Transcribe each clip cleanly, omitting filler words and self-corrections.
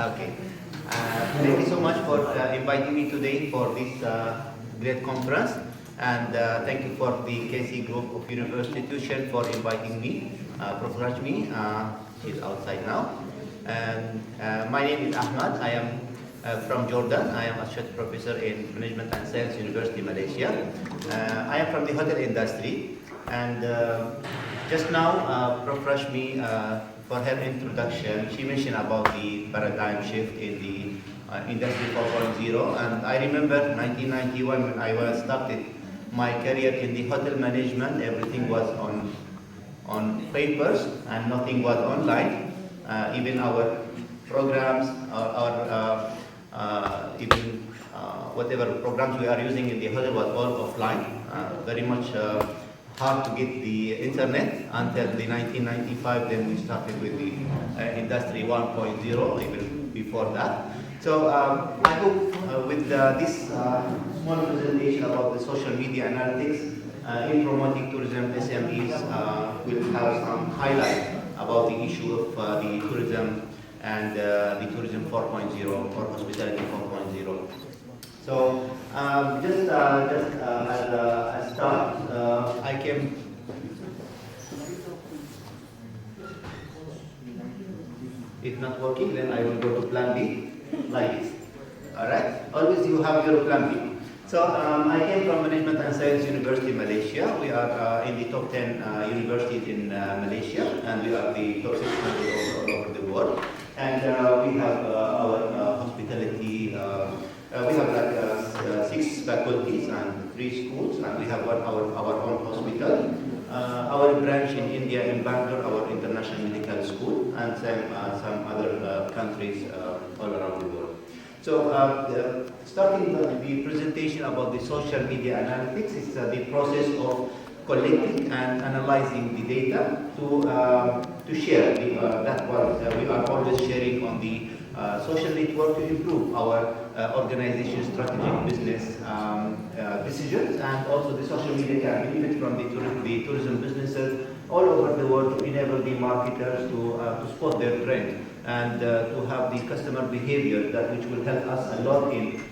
Okay. Thank you so much for inviting me today for this great conference, and thank you for the KC Group of University Institution for inviting me. Professor Rajmi, she's outside now. And my name is Ahmed. I am from Jordan. I am associate professor in Management and Science University, Malaysia. I am from the hotel industry, and just now, Prof. Rashmi, for her introduction, she mentioned about the paradigm shift in the Industry 4.0, and I remember 1991 when I was started my career in the hotel management. Everything was on papers and nothing was online. Even our programs, even whatever programs we are using in the hotel was all offline. Very much hard to get the internet until the 1995. Then we started with the Industry 1.0, even before that. So I hope with this small presentation about the social media analytics in promoting tourism, SMEs will have some highlight about the issue of the tourism and the tourism 4.0 or hospitality 4.0. So just as a start, I came. If not working, then I will go to plan B, like this. All right. Always you have your plan B. So I came from Management and Science University, Malaysia. We are in the top 10 universities in Malaysia, and we are the top 600 all over the world. And we have our hospitality. We have like 6 faculties and 3 schools, and we have our own hospital. Our branch in India, in Bangalore, our international medical school, and some other countries all around the world. So starting the presentation about the social media analytics, it's the process of collecting and analyzing the data to share that what we are always sharing on the social network to improve our organization strategic business decisions, and also the social media can benefit from the tourism businesses all over the world to enable the marketers to spot their trend and to have the customer behavior that which will help us a lot in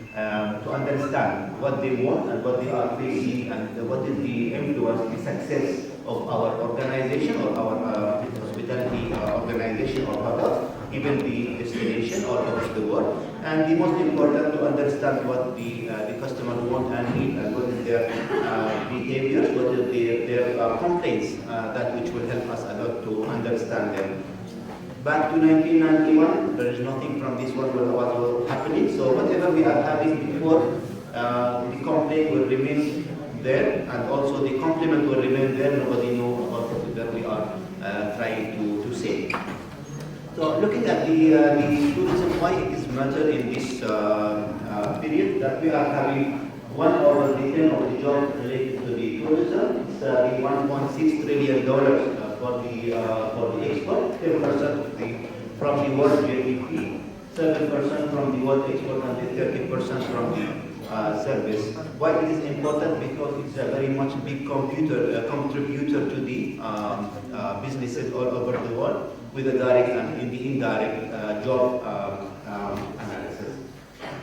to understand what they want and what they are facing and what is the influence, the success of our organization or our hospitality organization or hotel, even the destination all over the world. And the most important to understand what the customer want and need, and what is their behaviors, what is their complaints, that which will help us a lot to understand them. Back to 1991, there is nothing from this one what was happening. So whatever we are having before, the complaint will remain there, and also the compliment will remain there. Nobody knows about what we are trying to say. So looking at the tourism, why it is matter in this period that we are having 1 over the 10 of the jobs related to the tourism. It's the $1.6 trillion for the export, 10% from the world GDP, 7% from the world export, and 30% from the service. Why it is important? Because it's a very much big contributor to the businesses all over the world, with the direct and in the indirect job analysis.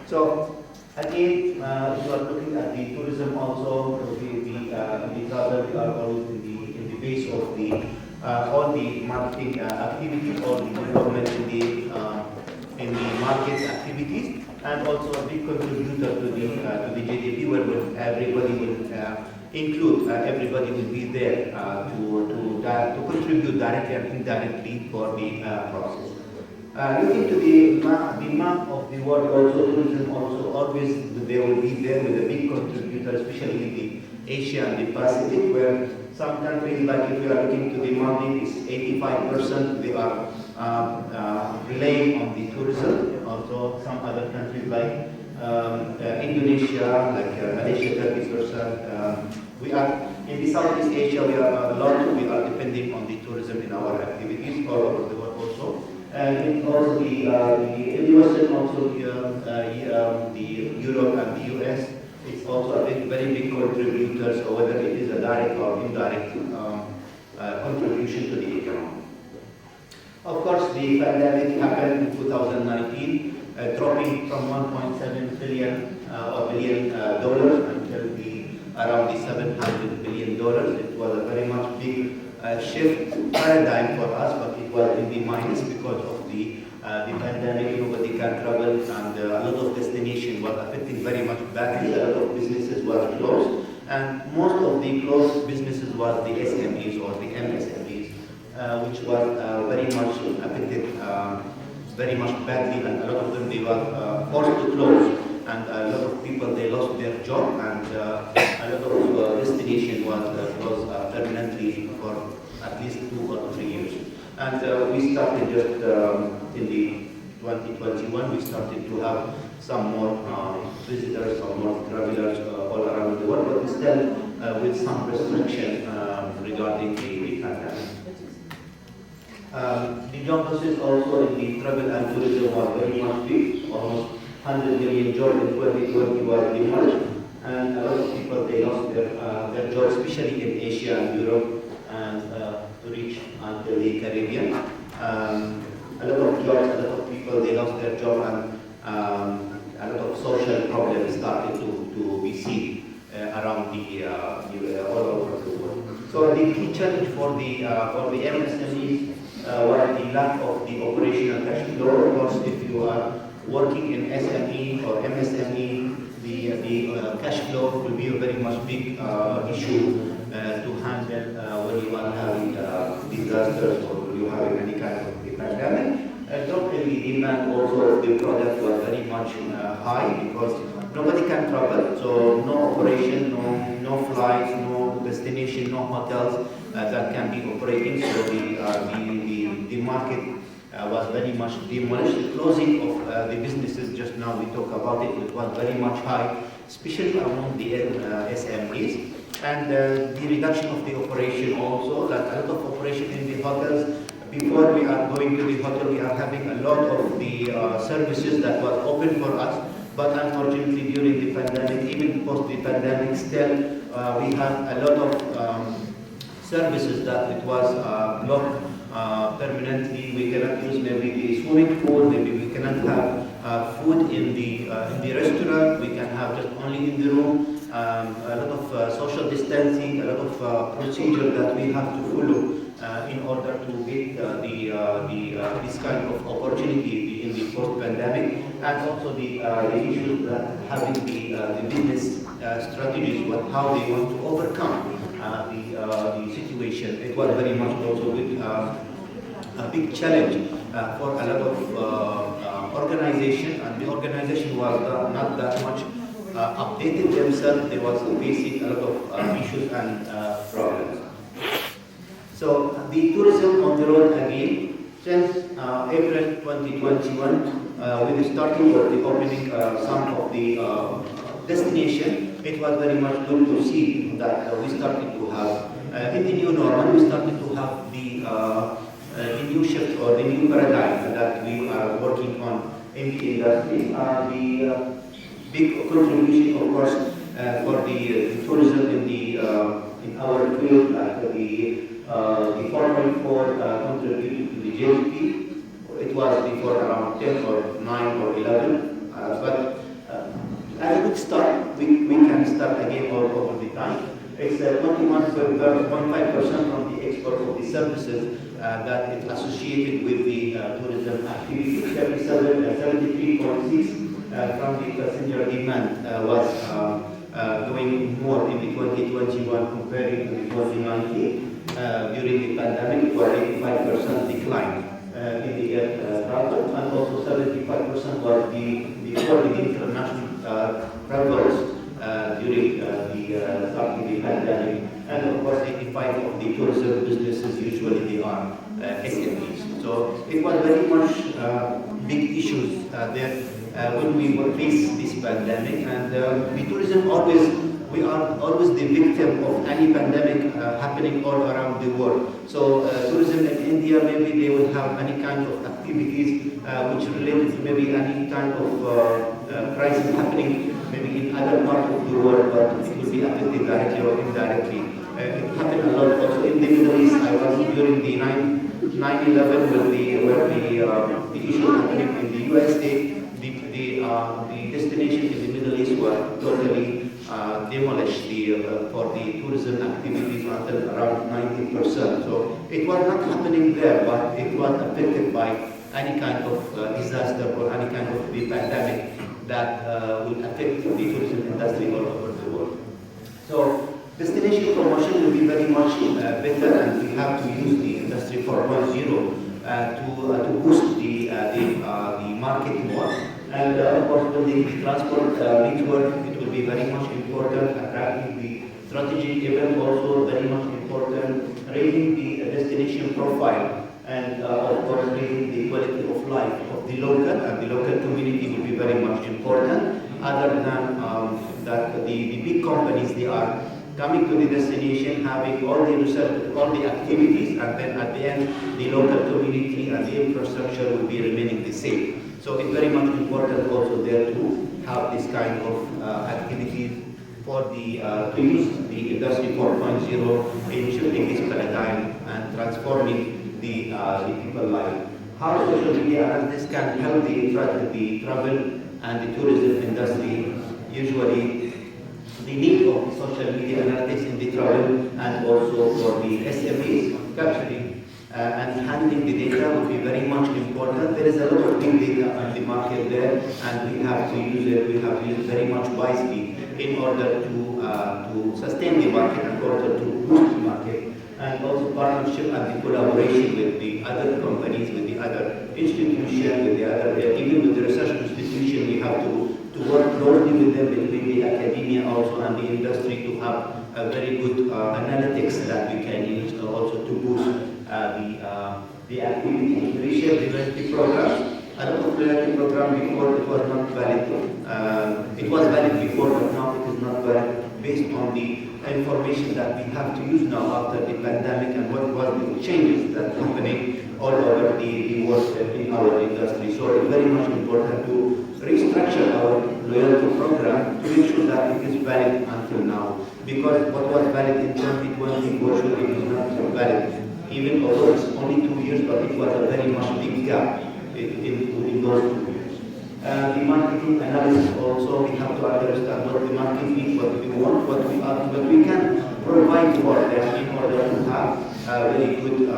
So again, if you are looking at the tourism also, the travel, we are always in the base of the all the marketing activities, all the development in the market activities, and also a big contributor to the GDP, where everybody will include, everybody will be there to contribute directly and indirectly for the process. Looking to the map of the world, also tourism also always they will be there with a big contributor, especially in the Asia and the Pacific, where some countries, like if you are looking to the Maldives, 85% they are relying on the tourism. Also some other countries like Indonesia, like Malaysia, 30%. We are in the Southeast Asia. We are a lot. We are depending on the tourism in our activities all over the world also. And also the US and also the Europe and the US. It's also a very big contributor. So whether it is a direct or indirect contribution to the economy. Of course, the pandemic happened in 2019, dropping from 1.7 trillion or billion dollars until around the 700 billion dollars. It was a very much big shift paradigm for us, but it was in the minus because of the pandemic. Nobody can travel, and a lot of destinations were affected very much badly. A lot of businesses were closed, and most of the closed businesses was the SMEs or the MSMEs, which was very much affected very much badly, and a lot of them they were forced to close, and a lot of people they lost their job, and a lot of destination was closed permanently for at least 2 or 3 years. And we started just in the 2021, we started to have some more visitors, some more travelers all around the world, but still with some restriction regarding the pandemic. The job losses also in the travel and tourism was very much big. Almost 100 million jobs in 2020 was demolished, and a lot of people they lost their jobs, especially in Asia and Europe, and to reach until the Caribbean. A lot of jobs, a lot of people they lost their job, and a lot of social problems started to be seen around all over the world. So the key challenge for the MSMEs was the lack of the operational cash flow. Of course, if you are working in SME or MSME, the cash flow will be a very much big issue to handle when you are having disasters or when you are having any kind of pandemic. Drop in the demand also of the product was very much high because nobody can travel, so no operation, no flights, no destination, no hotels that can be operating. So the market was very much demolished. The closing of the businesses, just now we talk about it, it was very much high, especially among the SMEs. And the reduction of the operation also, like a lot of operation in the hotels. Before we are going to the hotel, we are having a lot of the services that were open for us. But unfortunately, during the pandemic, even post the pandemic, still we had a lot of services that it was blocked permanently. We cannot use maybe the swimming pool, maybe we cannot have food in the restaurant. We can have just only in the room. A lot of social distancing, a lot of procedure that we have to follow in order to get this kind of opportunity in the post-pandemic, and also the issues that having the business strategies, how they want to overcome the situation. It was very much also with a big challenge for a lot of organization, and the organization was not that much updated themselves. They was facing a lot of issues and problems. So the tourism on the road again, since April 2021, with the starting of the opening some of the destination, it was very much good to see that we started to have, in the new normal, we started to have the new shift or the new paradigm that we are working on in the industry. The big contribution, of course, for the tourism in our field, like the 4.4 contributed to the GDP. It was before around 10 or 9 or 11, but as a good start, we can start again all over the time. It's 21.5% from the export of the services that is associated with the tourism activity. 73.6 from the passenger demand was going more in the 2021 comparing to the 2019. During the pandemic, it was 85% decline in the air travel, and also 75% was for the international travelers during the starting the pandemic, and of course 85 of the tourism businesses usually they are SMEs. So it was very much big issues there when we face this pandemic, and the tourism we are always the victim of any pandemic happening all around the world. So tourism in India, maybe they will have any kind of activities which related to maybe any kind of crisis happening maybe in other parts of the world, but it will be affected directly or indirectly. It happened a lot also in the Middle East. I was during the 9/11 the issue happening in the USA, the destination in the Middle East were totally demolished for the tourism activities until around 90%. So it was not happening there, but it was affected by any kind of disaster or any kind of pandemic that will affect the tourism industry all over the world. So destination promotion will be very much better, and we have to use the industry 4.0 to boost the market more. And of course, building the transport network, it will be very much important. Attracting the strategic event also very much important. Raising the destination profile, and of course raising the quality of life of the local, and the local community will be very much important. Other than that, the big companies, they are coming to the destination, having all the research, all the activities, and then at the end, the local community and the infrastructure will be remaining the same. So it's very much important also there to have this kind of activities for to use the industry 4.0 in shifting this paradigm and transforming the people life. How social media analytics can help the travel and the tourism industry. Usually, the need of the social media analytics in the travel and also for the SMEs capturing and handling the data will be very much important. There is a lot of big data on the market there, and we have to use it. We have to use it very much wisely in order to sustain the market and order to boost the market. And also partnership and the collaboration with the other companies, with the other institutions, with the other, even with the research institution, we have to work closely with them, between the academia also and the industry, to have a very good analytics that we can use also to boost the activity. Reshape the loyalty programs. A lot of loyalty program before it was not valid. It was valid before, but now it is not valid based on the information that we have to use now after the pandemic and what was the changes that are happening all over the world in our industry. So it's very much important to restructure our loyalty program to make sure that it is valid until now. Because what was valid in 2020 for sure it is not valid. Even although it's only 2 years, but it was a very much big gap in those 2 years. The marketing analysis also, we have to understand what the market needs, what we want, what we can provide for them in order to have very good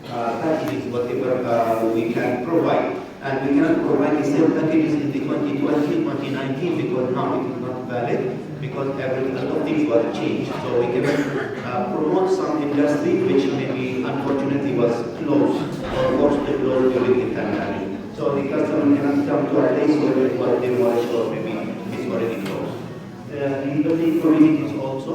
packages, whatever we can provide. And we cannot provide the same packages in the 2020, 2019 because now it is not valid, because a lot of things were changed. So we cannot promote some industry which maybe unfortunately was closed or forced to close during the pandemic. So the customer cannot come to a place where it was demolished or maybe it's already closed. The building communities also,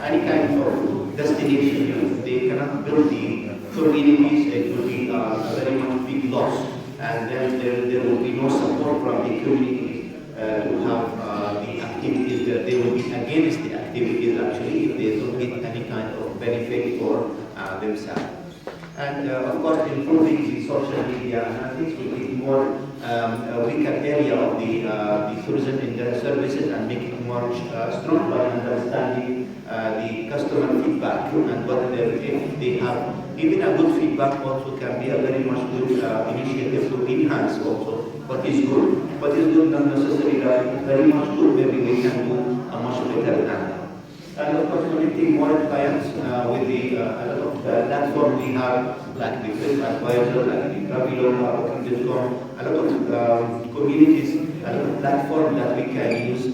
any kind of destination, they cannot build the communities, it will be a very much big loss. And then there will be no support from the community to have the activities there. They will be against the activities actually if they don't get any kind of benefit for themselves. And of course, improving the social media analytics will be more a weaker area of the tourism in the services and make it more strong by understanding the customer feedback and what if they have. Even a good feedback also can be a very much good initiative to enhance also what is good. What is good not necessarily very much good, maybe we can do a much better than that. And of course, connecting more clients with a lot of platforms we have, like the Trip Advisor, like the Traveloka, a lot of communities, a lot of platforms that we can use.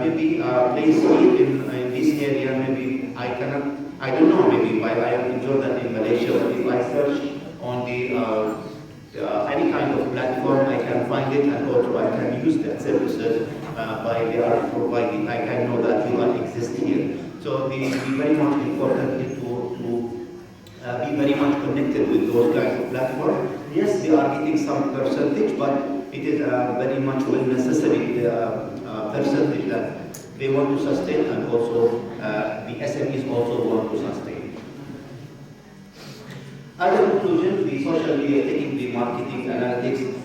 Maybe place it in this area, maybe I don't know, maybe while I am in Jordan, in Malaysia, but if I search on any kind of platform, I can find it, and also I can use that services by they are providing. I can know that you are exist here. So it's very much important to be very much connected with those kinds of platforms. Yes, they are getting some percentage, but it is very much well necessary percentage that they want to sustain, and also the SMEs also want to sustain. As a conclusion, the social media taking the marketing analytics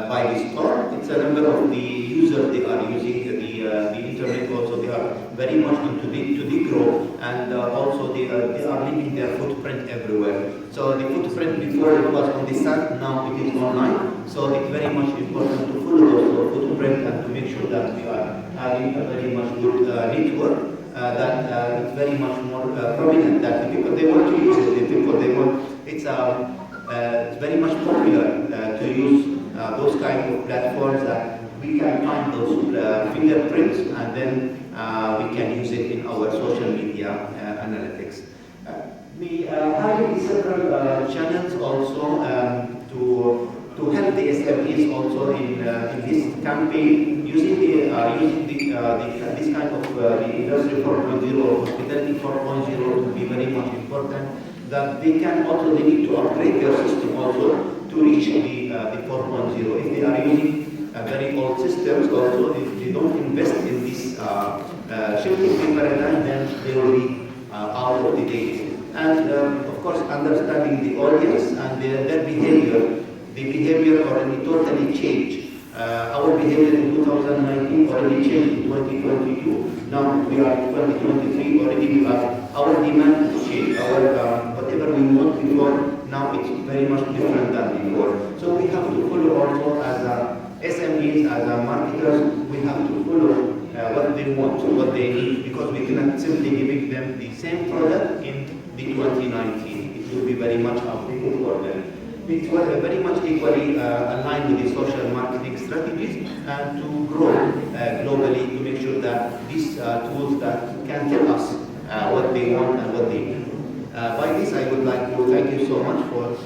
by the store. It's a number of the users they are using, the internet also, they are very much into the growth, and also they are leaving their footprint everywhere. So the footprint before it was on the site, now it is online. So it's very much important to follow those footprint and to make sure that we are having a very much good network that is very much more prominent. That the people they want to use it, the people they want. It's very much popular to use those kind of platforms that we can find those fingerprints, and then we can use it in our social media analytics. We have several channels also to help the SMEs also in this campaign, using this kind of the industry 4.0 or hospitality 4.0 to be very much important. That they need to upgrade their system also to reach the 4.0. If they are using very old systems also, if they don't invest in this shifting the paradigm, then they will be out of the date. And of course, understanding the audience and their behavior, the behavior already totally changed. Our behavior in 2019 already changed in 2022. Now we are in 2023, already we are, our demand has changed. Our whatever we want before, now it's very much different than before. So we have to follow also as SMEs, as marketers, we have to follow what they want, what they need, because we cannot simply give them the same product in the 2019. It will be very much outdated for them. It's very much equally aligned with the social marketing strategies and to grow globally to make sure that these tools that can tell us what they want and what they need. By this, I would like to thank you so much for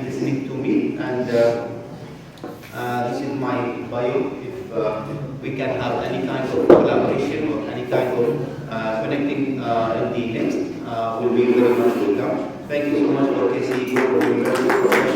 listening to me, and this is my bio. If we can have any kind of collaboration or any kind of connecting in the next, will be very much welcome. Thank you so much for KC for